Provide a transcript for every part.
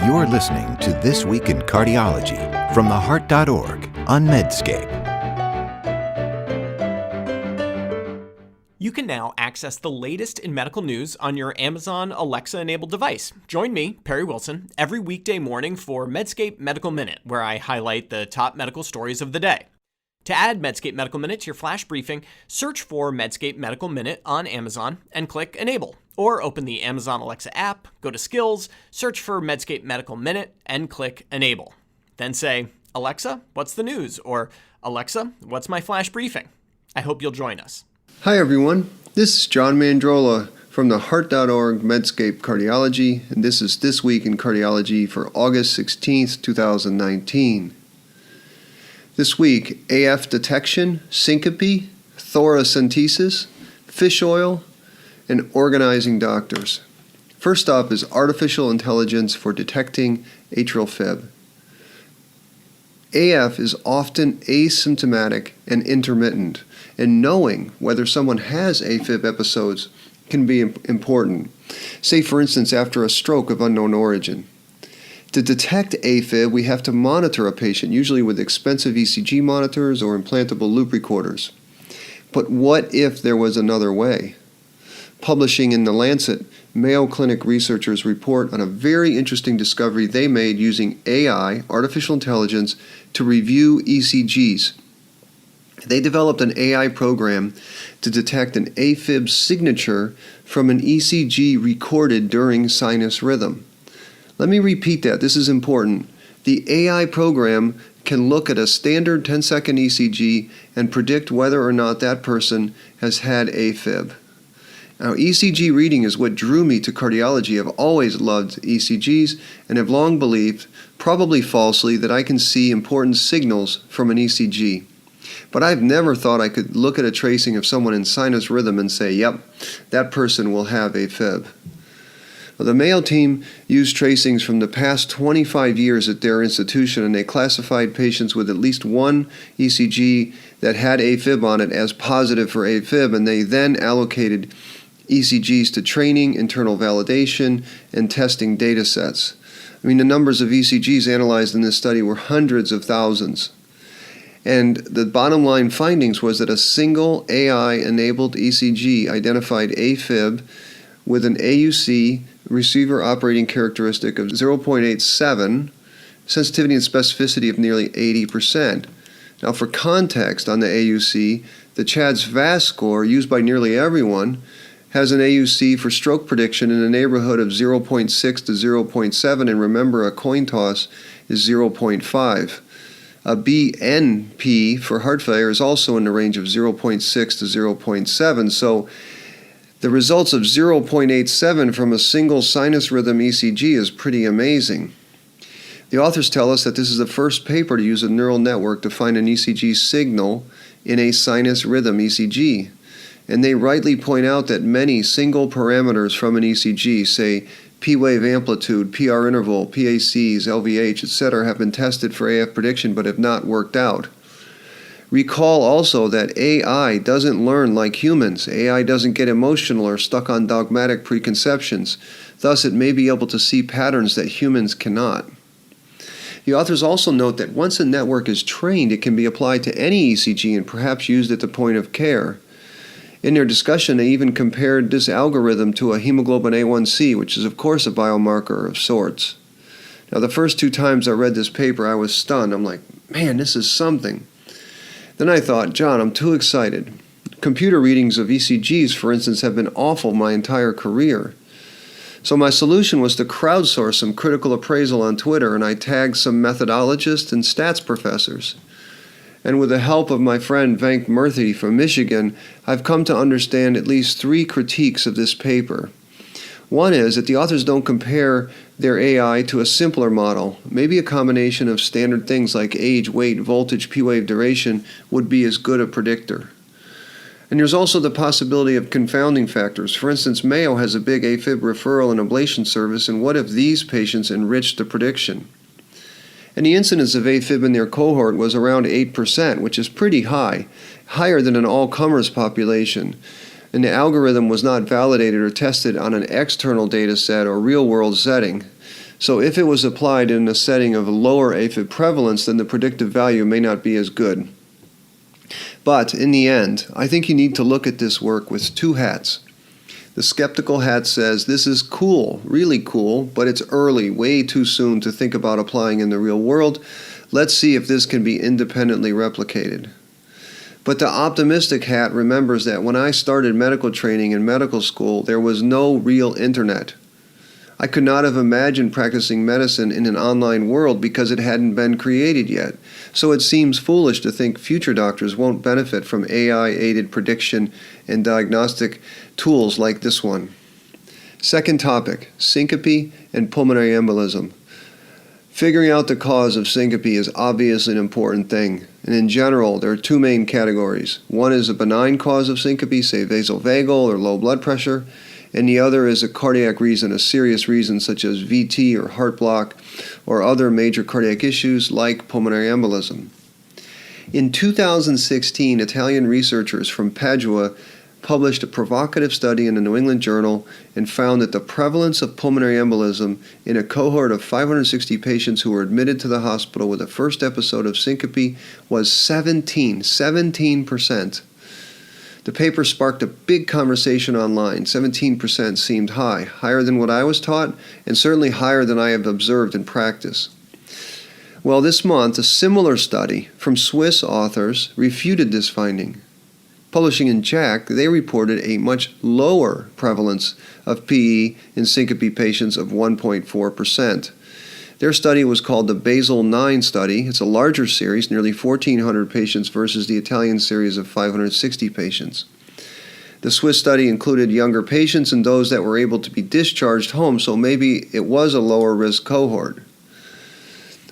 You're listening to This Week in Cardiology from theheart.org on Medscape. You can now access the latest in medical news on your Amazon Alexa-enabled device. Join me, Perry Wilson, every weekday morning for Medscape Medical Minute, where I highlight the top medical stories of the day. To add Medscape Medical Minute to your flash briefing, search for Medscape Medical Minute on Amazon and click Enable. Or open the Amazon Alexa app, go to Skills, search for Medscape Medical Minute, and click Enable. Then say, Alexa, what's the news? Or Alexa, what's my flash briefing? I hope you'll join us. Hi everyone, this is John Mandrola from theheart.org Medscape Cardiology, and this is This Week in Cardiology for August 16th, 2019. This week, AF detection, syncope, thoracentesis, fish oil, and organizing doctors. First up is artificial intelligence for detecting atrial fib. AF is often asymptomatic and intermittent, and knowing whether someone has AFib episodes can be important. Say, for instance, after a stroke of unknown origin. To detect AFib, we have to monitor a patient, usually with expensive ECG monitors or implantable loop recorders. But what if there was another way? Publishing in The Lancet, Mayo Clinic researchers report on a very interesting discovery they made using AI, artificial intelligence, to review ECGs. They developed an AI program to detect an AFib signature from an ECG recorded during sinus rhythm. Let me repeat that. This is important. The AI program can look at a standard 10-second ECG and predict whether or not that person has had AFib. Now, ECG reading is what drew me to cardiology. I've always loved ECGs and have long believed, probably falsely, that I can see important signals from an ECG. But I've never thought I could look at a tracing of someone in sinus rhythm and say, yep, that person will have AFib. Well, the Mayo team used tracings from the past 25 years at their institution, and they classified patients with at least one ECG that had AFib on it as positive for AFib, and they then allocated ECGs to training, internal validation, and testing data sets. I mean, the numbers of ECGs analyzed in this study were hundreds of thousands. And the bottom line findings was that a single AI-enabled ECG identified AFib with an AUC, receiver operating characteristic, of 0.87, sensitivity and specificity of nearly 80%. Now, for context on the AUC, the CHADS-VAS score, used by nearly everyone, has an AUC for stroke prediction in the neighborhood of 0.6 to 0.7, and remember, a coin toss is 0.5. A BNP for heart failure is also in the range of 0.6 to 0.7, so the results of 0.87 from a single sinus rhythm ECG is pretty amazing. The authors tell us that this is the first paper to use a neural network to find an ECG signal in a sinus rhythm ECG. And they rightly point out that many single parameters from an ECG, say P-wave amplitude, PR interval, PACs, LVH, etc., have been tested for AF prediction but have not worked out. Recall also that AI doesn't learn like humans. AI doesn't get emotional or stuck on dogmatic preconceptions. Thus, it may be able to see patterns that humans cannot. The authors also note that once a network is trained, it can be applied to any ECG and perhaps used at the point of care. In their discussion, they even compared this algorithm to a hemoglobin A1C, which is of course a biomarker of sorts. Now, the first two times I read this paper, I was stunned. I'm like, man, this is something. Then I thought, John, I'm too excited. Computer readings of ECGs, for instance, have been awful my entire career. So my solution was to crowdsource some critical appraisal on Twitter, and I tagged some methodologists and stats professors. And with the help of my friend Venk Murthy from Michigan, I've come to understand at least three critiques of this paper. One is that the authors don't compare their AI to a simpler model. Maybe a combination of standard things like age, weight, voltage, P-wave duration would be as good a predictor. And there's also the possibility of confounding factors. For instance, Mayo has a big AFib referral and ablation service, and what if these patients enriched the prediction? And the incidence of AFib in their cohort was around 8%, which is pretty high, higher than an all-comers population. And the algorithm was not validated or tested on an external data set or real-world setting. So if it was applied in a setting of lower AFib prevalence, then the predictive value may not be as good. But in the end, I think you need to look at this work with two hats. The skeptical hat says this is cool, really cool, but it's early, way too soon to think about applying in the real world. Let's see if this can be independently replicated. But the optimistic hat remembers that when I started medical training in medical school, there was no real internet. I could not have imagined practicing medicine in an online world because it hadn't been created yet. So it seems foolish to think future doctors won't benefit from AI-aided prediction and diagnostic tools like this one. Second topic, syncope and pulmonary embolism. Figuring out the cause of syncope is obviously an important thing, and in general, there are two main categories. One is a benign cause of syncope, say vasovagal or low blood pressure, and the other is a cardiac reason, a serious reason such as VT or heart block or other major cardiac issues like pulmonary embolism. In 2016, Italian researchers from Padua published a provocative study in the New England Journal and found that the prevalence of pulmonary embolism in a cohort of 560 patients who were admitted to the hospital with a first episode of syncope was 17%. The paper sparked a big conversation online. 17% seemed high, higher than what I was taught, and certainly higher than I have observed in practice. Well, this month, a similar study from Swiss authors refuted this finding. Publishing in JACC, they reported a much lower prevalence of PE in syncope patients of 1.4%. Their study was called the Basel 9 study. It's a larger series, nearly 1,400 patients versus the Italian series of 560 patients. The Swiss study included younger patients and those that were able to be discharged home, so maybe it was a lower risk cohort.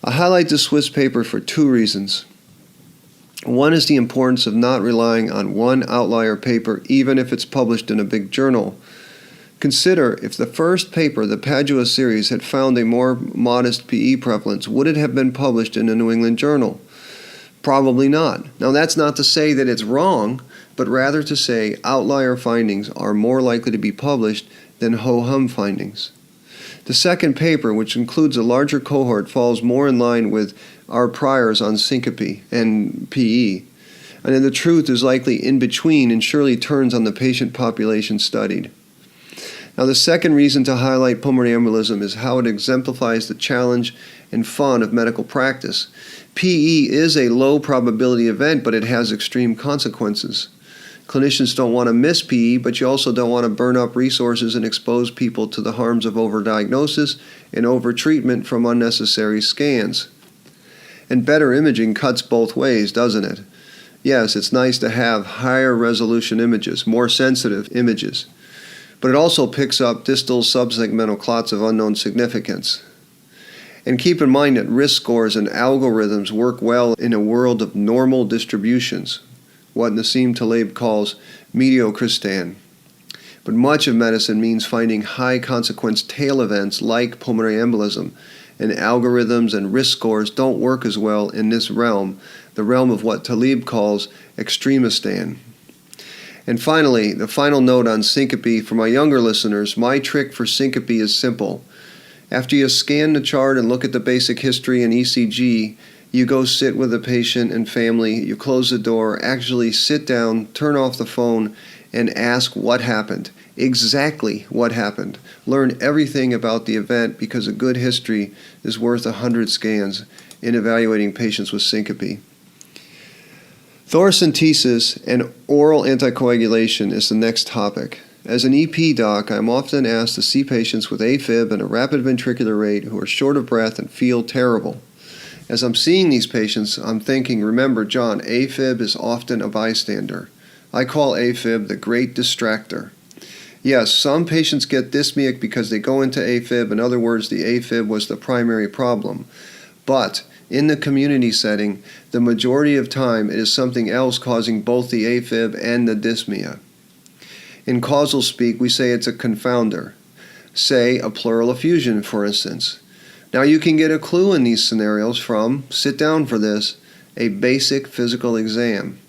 I highlight the Swiss paper for two reasons. One is the importance of not relying on one outlier paper, even if it's published in a big journal. Consider if the first paper, the Padua series, had found a more modest PE prevalence, would it have been published in a New England journal? Probably not. Now that's not to say that it's wrong, but rather to say outlier findings are more likely to be published than ho-hum findings. The second paper, which includes a larger cohort, falls more in line with our priors on syncope and PE, and then the truth is likely in between and surely turns on the patient population studied. Now, the second reason to highlight pulmonary embolism is how it exemplifies the challenge and fun of medical practice. PE is a low probability event, but it has extreme consequences. Clinicians don't want to miss PE, but you also don't want to burn up resources and expose people to the harms of overdiagnosis and overtreatment from unnecessary scans. And better imaging cuts both ways, doesn't it? Yes, it's nice to have higher resolution images, more sensitive images, but it also picks up distal subsegmental clots of unknown significance. And keep in mind that risk scores and algorithms work well in a world of normal distributions, what Nassim Taleb calls mediocristan. But much of medicine means finding high consequence tail events like pulmonary embolism, and algorithms and risk scores don't work as well in this realm, the realm of what Taleb calls extremistan. And finally, the final note on syncope for my younger listeners, my trick for syncope is simple. After you scan the chart and look at the basic history and ECG, you go sit with the patient and family, you close the door, actually sit down, turn off the phone, and ask what happened. Exactly what happened. Learn everything about the event because a good history is worth 100 scans in evaluating patients with syncope. Thoracentesis and oral anticoagulation is the next topic. As an EP doc, I'm often asked to see patients with AFib and a rapid ventricular rate who are short of breath and feel terrible. As I'm seeing these patients, I'm thinking, remember, John, AFib is often a bystander. I call AFib the great distractor. Yes, some patients get dyspneic because they go into AFib. In other words, the AFib was the primary problem. But in the community setting, the majority of time it is something else causing both the AFib and the dyspnea. In causal speak, we say it's a confounder. Say a pleural effusion, for instance. Now you can get a clue in these scenarios from, sit down for this, a basic physical exam.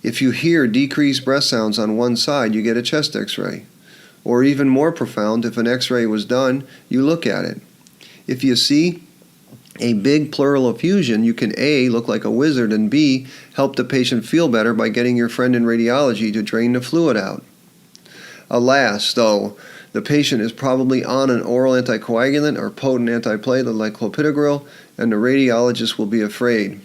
If you hear decreased breath sounds on one side, you get a chest x-ray. Or even more profound, if an x-ray was done, you look at it. If you see a big pleural effusion, you can A, look like a wizard, and B, help the patient feel better by getting your friend in radiology to drain the fluid out. Alas, though, the patient is probably on an oral anticoagulant or potent antiplatelet like clopidogrel, and the radiologist will be afraid.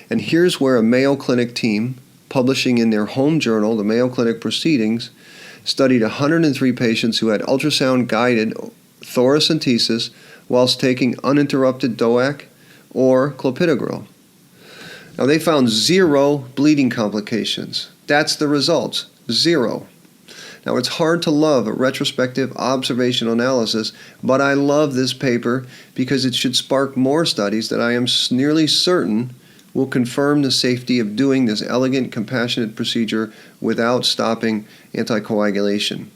And here's where a Mayo Clinic team, publishing in their home journal, the Mayo Clinic Proceedings, studied 103 patients who had ultrasound-guided thoracentesis whilst taking uninterrupted DOAC or clopidogrel. Now, they found 0 bleeding complications. That's the results, 0. Now, it's hard to love a retrospective observational analysis, but I love this paper because it should spark more studies that I am nearly certain will confirm the safety of doing this elegant, compassionate procedure without stopping anticoagulation.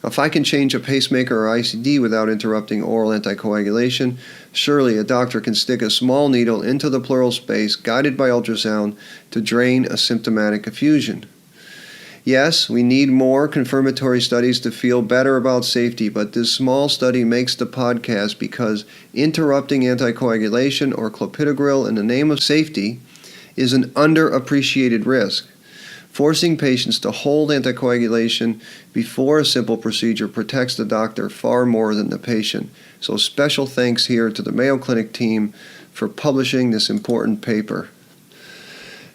Now, if I can change a pacemaker or ICD without interrupting oral anticoagulation, surely a doctor can stick a small needle into the pleural space guided by ultrasound to drain a symptomatic effusion. Yes, we need more confirmatory studies to feel better about safety, but this small study makes the podcast because interrupting anticoagulation or clopidogrel in the name of safety is an underappreciated risk. Forcing patients to hold anticoagulation before a simple procedure protects the doctor far more than the patient. So special thanks here to the Mayo Clinic team for publishing this important paper.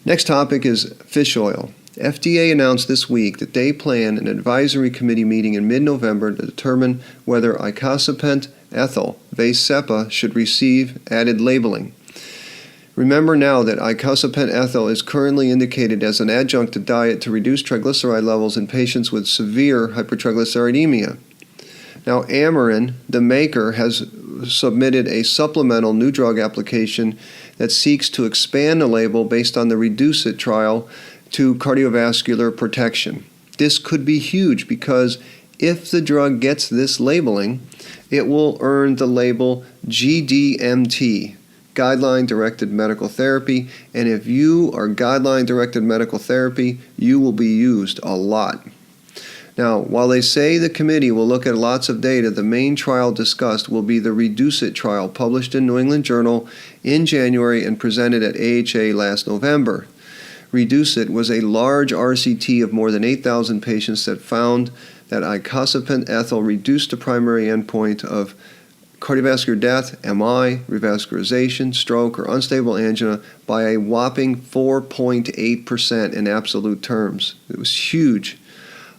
Next topic is fish oil. FDA announced this week that they plan an advisory committee meeting in mid-November to determine whether icosapent ethyl, VASEPA, should receive added labeling. Remember now that icosapent ethyl is currently indicated as an adjunct to diet to reduce triglyceride levels in patients with severe hypertriglyceridemia. Now, Amarin, the maker, has submitted a supplemental new drug application that seeks to expand the label based on the REDUCE-IT trial to cardiovascular protection. This could be huge because if the drug gets this labeling, it will earn the label GDMT, Guideline-Directed Medical Therapy, and if you are guideline-directed medical therapy, you will be used a lot. Now, while they say the committee will look at lots of data, the main trial discussed will be the REDUCE-IT trial published in New England Journal in January and presented at AHA last November. REDUCE-IT was a large RCT of more than 8,000 patients that found that icosapent ethyl reduced the primary endpoint of cardiovascular death, MI, revascularization, stroke, or unstable angina by a whopping 4.8% in absolute terms. It was huge.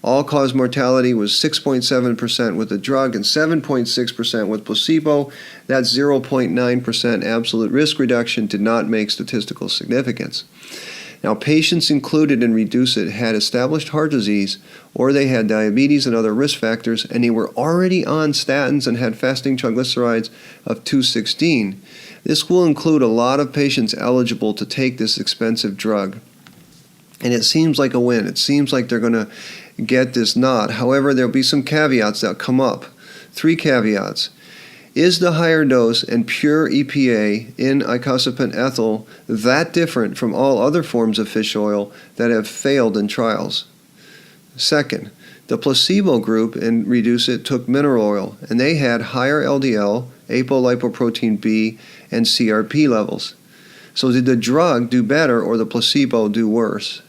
All-cause mortality was 6.7% with the drug and 7.6% with placebo. That 0.9% absolute risk reduction did not make statistical significance. Now, patients included in REDUCE-IT had established heart disease, or they had diabetes and other risk factors, and they were already on statins and had fasting triglycerides of 216. This will include a lot of patients eligible to take this expensive drug. And it seems like a win. It seems like they're going to get this nod. However, there'll be some caveats that come up. 3 caveats. Is the higher dose and pure EPA in icosapent ethyl that different from all other forms of fish oil that have failed in trials? Second, the placebo group in REDUCE-IT took mineral oil, and they had higher LDL, apolipoprotein B, and CRP levels. So did the drug do better or the placebo do worse?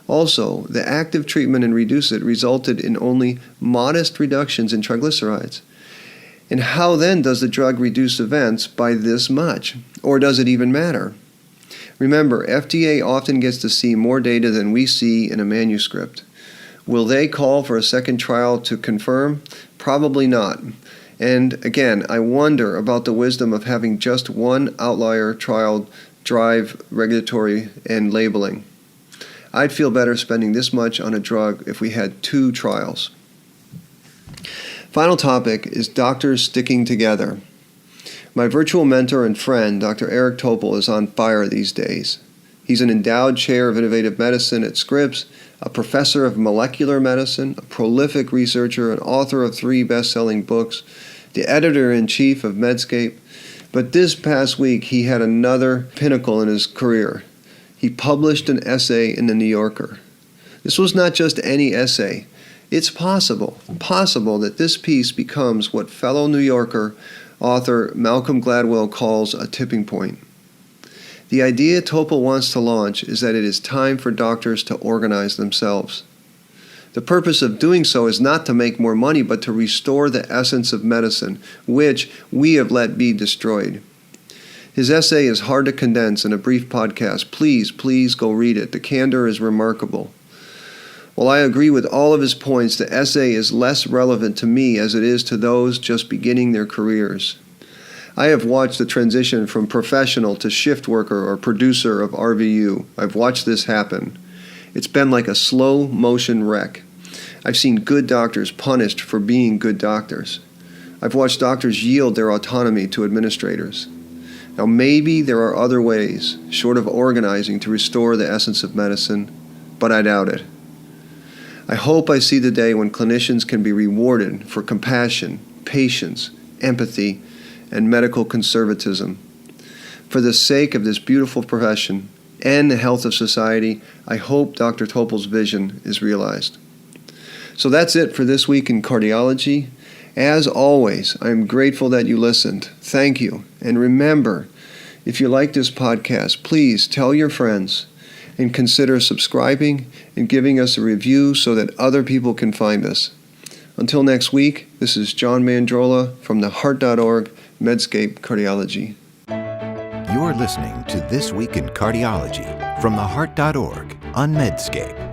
Also, the active treatment in REDUCE-IT resulted in only modest reductions in triglycerides. And how then does the drug reduce events by this much? Or does it even matter? Remember, FDA often gets to see more data than we see in a manuscript. Will they call for a second trial to confirm? Probably not. And again, I wonder about the wisdom of having just one outlier trial drive regulatory and labeling. I'd feel better spending this much on a drug if we had 2 trials. Final topic is doctors sticking together. My virtual mentor and friend, Dr. Eric Topol, is on fire these days. He's an endowed chair of innovative medicine at Scripps, a professor of molecular medicine, a prolific researcher, and author of 3 best-selling books, the editor-in-chief of Medscape. But this past week, he had another pinnacle in his career. He published an essay in the New Yorker. This was not just any essay. It's possible that this piece becomes what fellow New Yorker author Malcolm Gladwell calls a tipping point. The idea Topol wants to launch is that it is time for doctors to organize themselves. The purpose of doing so is not to make more money, but to restore the essence of medicine, which we have let be destroyed. His essay is hard to condense in a brief podcast. Please go read it. The candor is remarkable. While I agree with all of his points, the essay is less relevant to me as it is to those just beginning their careers. I have watched the transition from professional to shift worker or producer of RVU. I've watched this happen. It's been like a slow motion wreck. I've seen good doctors punished for being good doctors. I've watched doctors yield their autonomy to administrators. Now maybe there are other ways, short of organizing, to restore the essence of medicine, but I doubt it. I hope I see the day when clinicians can be rewarded for compassion, patience, empathy, and medical conservatism. For the sake of this beautiful profession and the health of society, I hope Dr. Topol's vision is realized. So that's it for this week in cardiology. As always, I am grateful that you listened. Thank you. And remember, if you like this podcast, please tell your friends and consider subscribing and giving us a review so that other people can find us. Until next week, this is John Mandrola from the Heart.org Medscape Cardiology. You're listening to This Week in Cardiology from the Heart.org on Medscape.